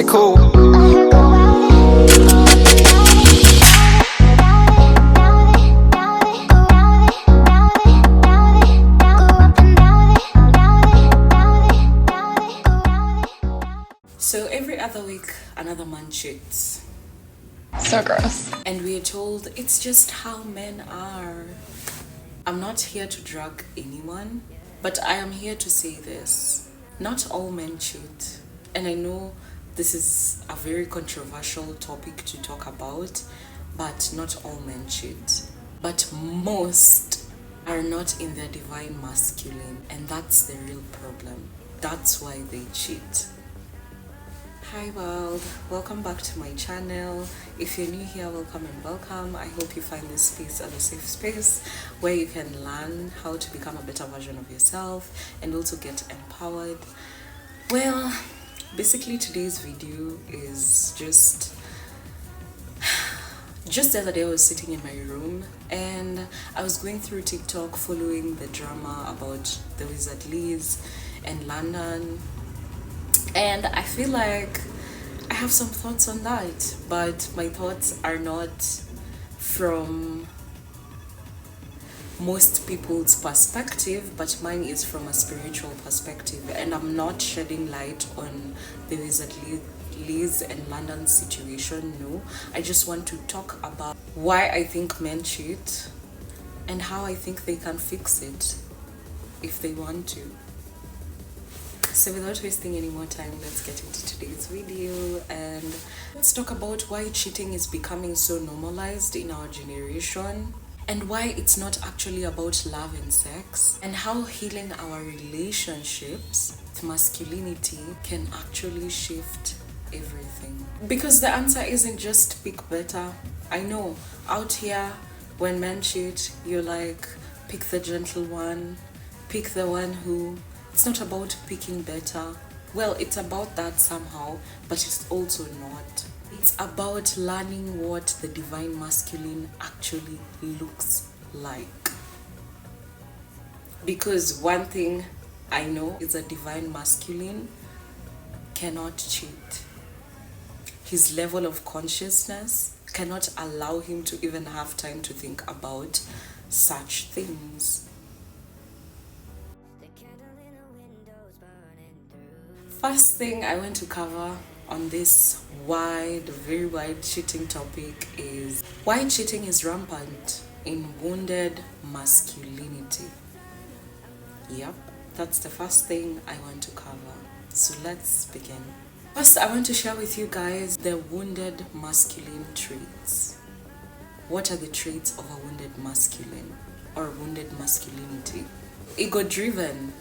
cool. So every other week, another man cheats. So gross. And we are told it's just how men are. I'm not here to drag anyone, but I am here to say this. Not all men cheat. And I know this is a very controversial topic to talk about, but not all men cheat. But most are not in their divine masculine, and that's the real problem. That's why they cheat. Hi world, welcome back to my channel. If you're new here, welcome and welcome. I hope you find this space as a safe space where you can learn how to become a better version of yourself and also get empowered. Well, basically today's video is just the other day I was sitting in my room and I was going through TikTok following the drama about the Wizard Liz and London. And I feel like I have some thoughts on that, but my thoughts are not from most people's perspective, but mine is from a spiritual perspective. And I'm not shedding light on the Wizard Liz and London situation, no. I just want to talk about why I think men cheat and how I think they can fix it if they want to. So without wasting any more time, let's get into today's video and let's talk about why cheating is becoming so normalized in our generation and why it's not actually about love and sex, and how healing our relationships with masculinity can actually shift everything. Because the answer isn't just pick better. I know out here when men cheat, you're like, pick the gentle one, pick the one who... It's not about picking better. Well, it's about that somehow, but it's also not. It's about learning what the divine masculine actually looks like. Because one thing I know is a divine masculine cannot cheat. His level of consciousness cannot allow him to even have time to think about such things. First thing I want to cover on this very wide cheating topic is why cheating is rampant in wounded masculinity. Yep, that's the first thing I want to cover. So let's begin. First, I want to share with you guys the wounded masculine traits. What are the traits of a wounded masculine or wounded masculinity? Ego-driven,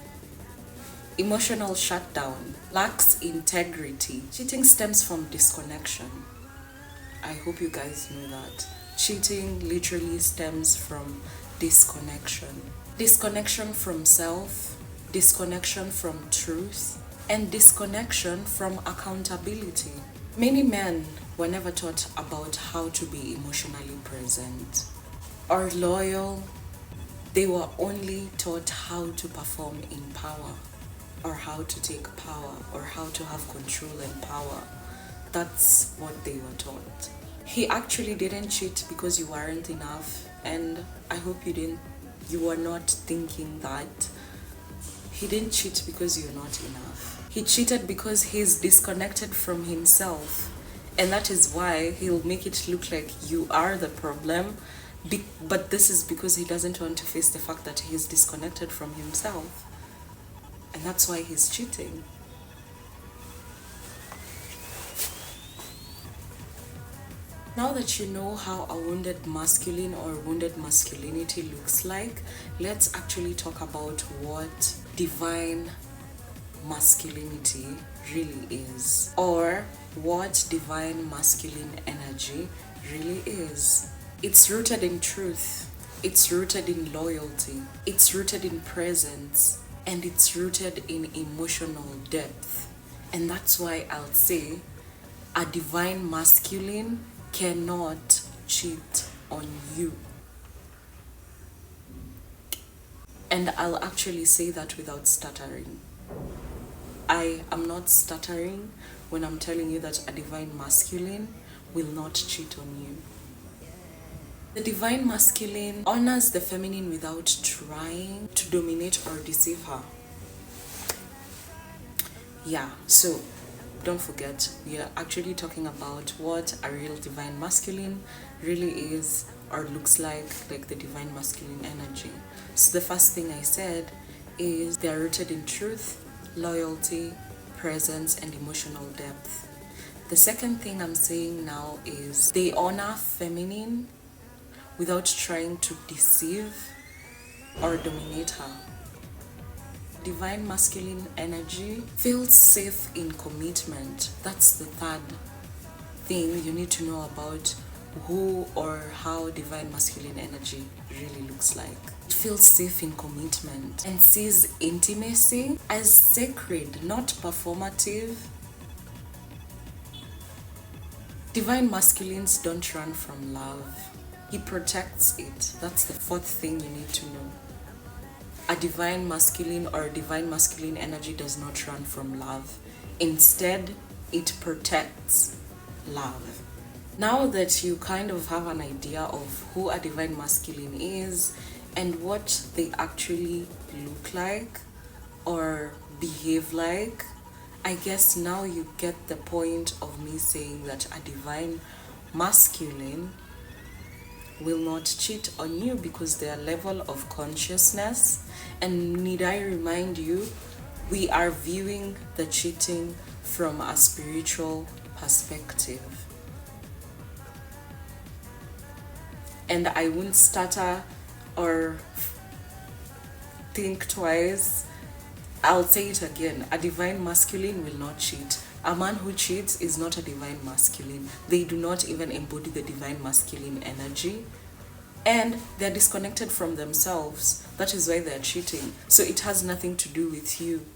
emotional shutdown, lacks integrity. Cheating stems from disconnection. I hope you guys know that. Cheating literally stems from disconnection. Disconnection from self, disconnection from truth, and disconnection from accountability. Many men were never taught about how to be emotionally present or loyal. They were only taught how to perform in power, or how to take power, or how to have control and power. That's what they were taught. He actually didn't cheat because you weren't enough, and I hope you were not thinking that. He didn't cheat because you're not enough. He cheated because he's disconnected from himself, and that is why he'll make it look like you are the problem, but this is because he doesn't want to face the fact that he's disconnected from himself. And that's why he's cheating. Now that you know how a wounded masculine or wounded masculinity looks like, let's actually talk about what divine masculinity really is, or what divine masculine energy really is. It's rooted in truth. It's rooted in loyalty. It's rooted in presence. And it's rooted in emotional depth. And that's why I'll say a divine masculine cannot cheat on you. And I'll actually say that without stuttering. I am not stuttering when I'm telling you that a divine masculine will not cheat on you. The divine masculine honors the feminine without trying to dominate or deceive her. Yeah, so don't forget, we are actually talking about what a real divine masculine really is or looks like the divine masculine energy. So the first thing I said is they are rooted in truth, loyalty, presence, and emotional depth. The second thing I'm saying now is they honor feminine without trying to deceive or dominate her. Divine masculine energy feels safe in commitment. That's the third thing you need to know about who or how divine masculine energy really looks like. It feels safe in commitment and sees intimacy as sacred, not performative. Divine masculines don't run from love. He protects it. That's the fourth thing you need to know. A divine masculine or divine masculine energy does not run from love. Instead, it protects love. Now that you kind of have an idea of who a divine masculine is and what they actually look like or behave like, I guess now you get the point of me saying that a divine masculine will not cheat on you because their level of consciousness, and need I remind you, we are viewing the cheating from a spiritual perspective. And I won't stutter or think twice. I'll say it again. A divine masculine will not cheat. A man who cheats is not a divine masculine. They do not even embody the divine masculine energy. And they're disconnected from themselves. That is why they're cheating. So it has nothing to do with you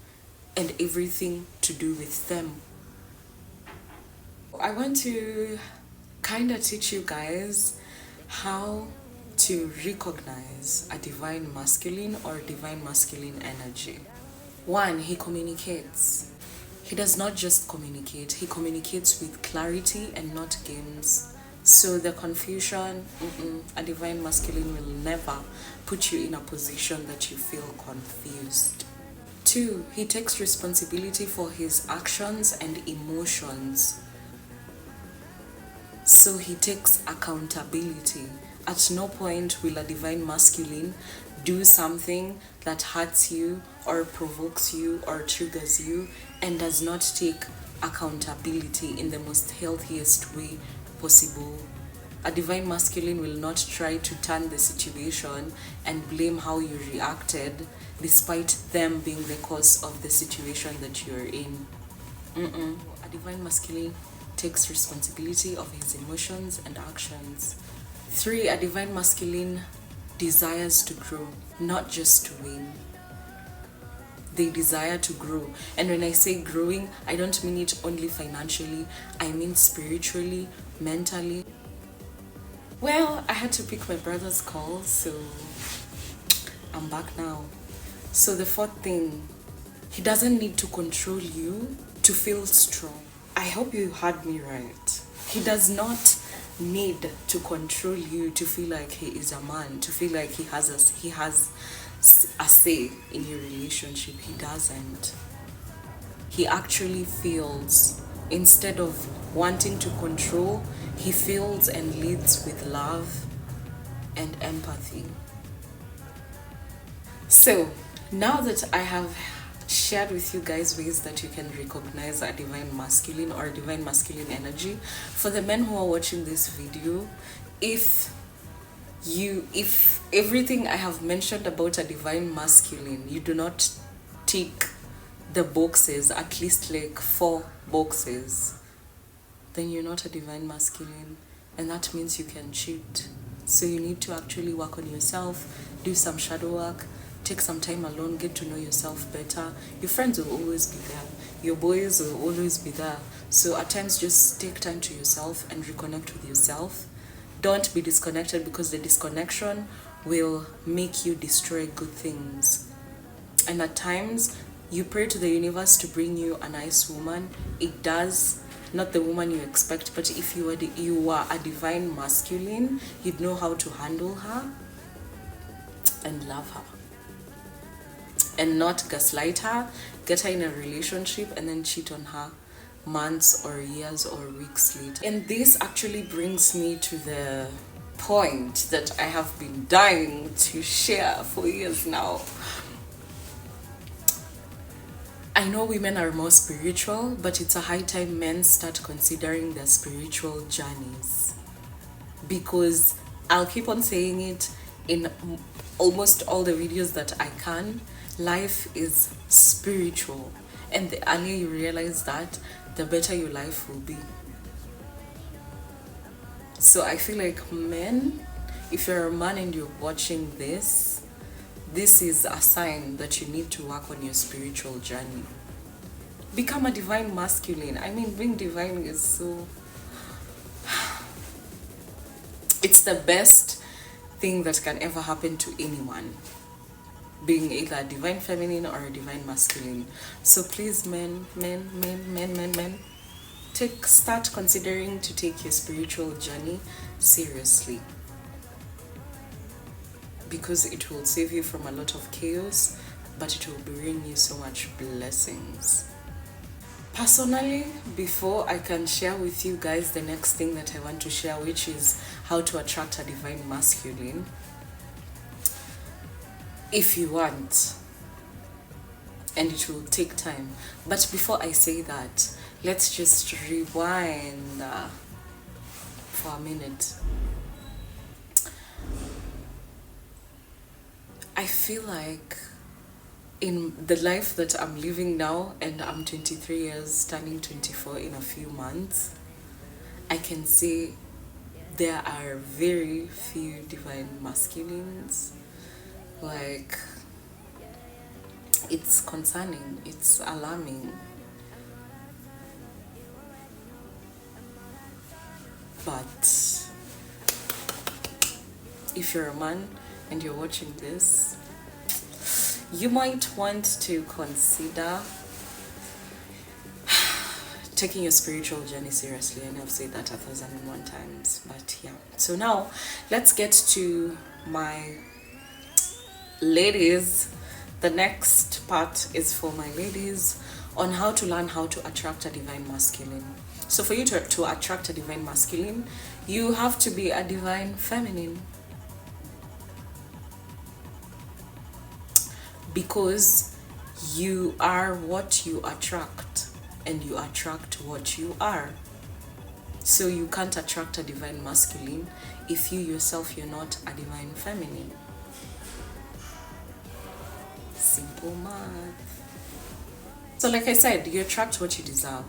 and everything to do with them. I want to kind of teach you guys how to recognize a divine masculine or divine masculine energy. One, he communicates. He does not just communicate, he communicates with clarity and not games. So the confusion, a divine masculine will never put you in a position that you feel confused. Two, he takes responsibility for his actions and emotions. So he takes accountability. At no point will a divine masculine do something that hurts you or provokes you or triggers you and does not take accountability in the most healthiest way possible. A divine masculine will not try to turn the situation and blame how you reacted despite them being the cause of the situation that you're in. A divine masculine takes responsibility of his emotions and actions. Three, a divine masculine desires to grow, not just to win. They desire to grow. And when I say growing, I don't mean it only financially, I mean spiritually, mentally. Well, I had to pick my brother's call, so I'm back now. So the fourth thing, he doesn't need to control you to feel strong. I hope you heard me right. He does not need to control you to feel like he is a man, to feel like he has a say in your relationship. He doesn't. He actually feels. Instead of wanting to control, he feels and leads with love and empathy. So now that I have shared with you guys ways that you can recognize a divine masculine or divine masculine energy, for the men who are watching this video, if everything I have mentioned about a divine masculine, you do not tick the boxes, at least like 4 boxes, then you're not a divine masculine, and that means you can cheat. So you need to actually work on yourself, do some shadow work, take some time alone, get to know yourself better. Your friends will always be there, your boys will always be there. So at times just take time to yourself and reconnect with yourself. Don't be disconnected, because the disconnection will make you destroy good things. And at times You pray to the universe to bring you a nice woman. It does. Not the woman you expect, but if you were a divine masculine, you'd know how to handle her and love her. And not gaslight her, get her in a relationship and then cheat on her months or years or weeks later. And this actually brings me to the point that I have been dying to share for years now. I know women are more spiritual, but it's a high time men start considering their spiritual journeys. Because I'll keep on saying it in almost all the videos that I can, life is spiritual. And the earlier you realize that, the better your life will be. So I feel like men, if you're a man and you're watching this is a sign that you need to work on your spiritual journey. Become a divine masculine. I mean, being divine is so... It's the best thing that can ever happen to anyone. Being either a divine feminine or a divine masculine. So please, men, start considering to take your spiritual journey seriously. Because it will save you from a lot of chaos, but it will bring you so much blessings. Personally, before I can share with you guys the next thing that I want to share, which is how to attract a divine masculine, if you want, and it will take time. But before I say that, let's just rewind for a minute. I feel like in the life that I'm living now, and I'm 23 years, turning 24 in a few months, I can say there are very few divine masculines. Like, it's concerning, it's alarming. But if you're a man and you're watching this, you might want to consider taking your spiritual journey seriously. And I've said that 1,001 times, but yeah. So now let's get to my ladies. The next part is for my ladies on how to learn how to attract a divine masculine. So for you to attract a divine masculine, you have to be a divine feminine. Because you are what you attract, and you attract what you are. So you can't attract a divine masculine if you yourself, you're not a divine feminine. Simple math. So like I said, you attract what you deserve.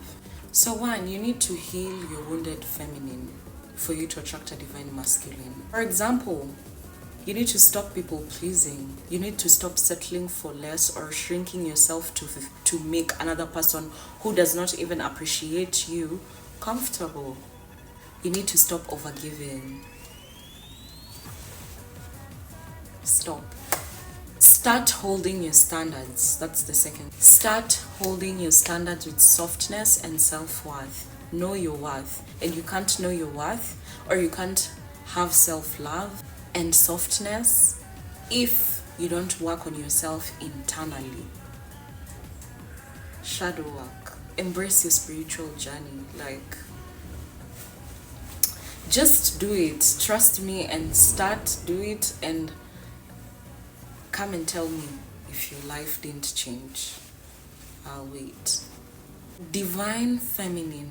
So one, you need to heal your wounded feminine for you to attract a divine masculine. For example, you need to stop people pleasing. You need to stop settling for less or shrinking yourself to make another person who does not even appreciate you comfortable. You need to stop overgiving. Stop. Start holding your standards. That's the second. Start holding your standards with softness and self-worth. Know your worth. And you can't know your worth, or you can't have self-love and softness if you don't work on yourself internally. Shadow work. Embrace your spiritual journey. Like, just do it. Trust me and do it, and come and tell me if your life didn't change. I'll wait. Divine feminine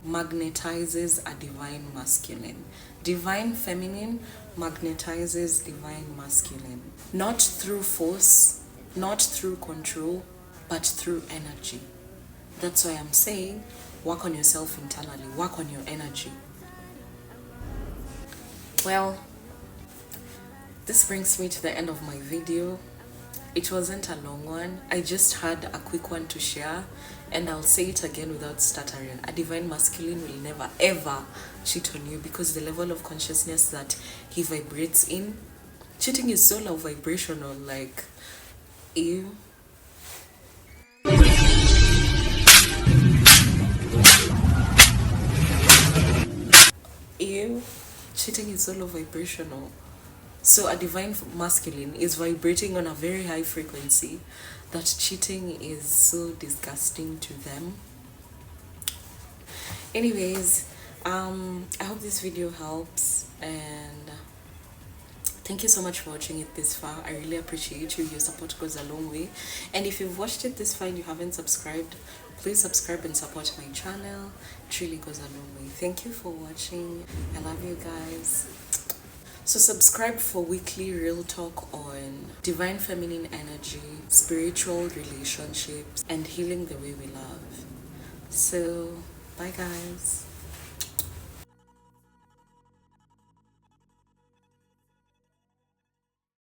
magnetizes a divine masculine. Divine feminine magnetizes divine masculine. Not through force, not through control, but through energy. That's why I'm saying, work on yourself internally, work on your energy. Well, this brings me to the end of my video. It wasn't a long one. I just had a quick one to share, and I'll say it again without stuttering. A divine masculine will never ever cheat on you, because the level of consciousness that he vibrates in, cheating is so low vibrational, like, ew. cheating is solo vibrational. So a divine masculine is vibrating on a very high frequency that cheating is so disgusting to them. Anyways, I hope this video helps, and thank you so much for watching it this far. I really appreciate you. Your support goes a long way. And if you've watched it this far and you haven't subscribed, please subscribe and support my channel. It really goes a long way. Thank you for watching. I love you guys. So subscribe for weekly real talk on divine feminine energy, spiritual relationships, and healing the way we love. So bye guys.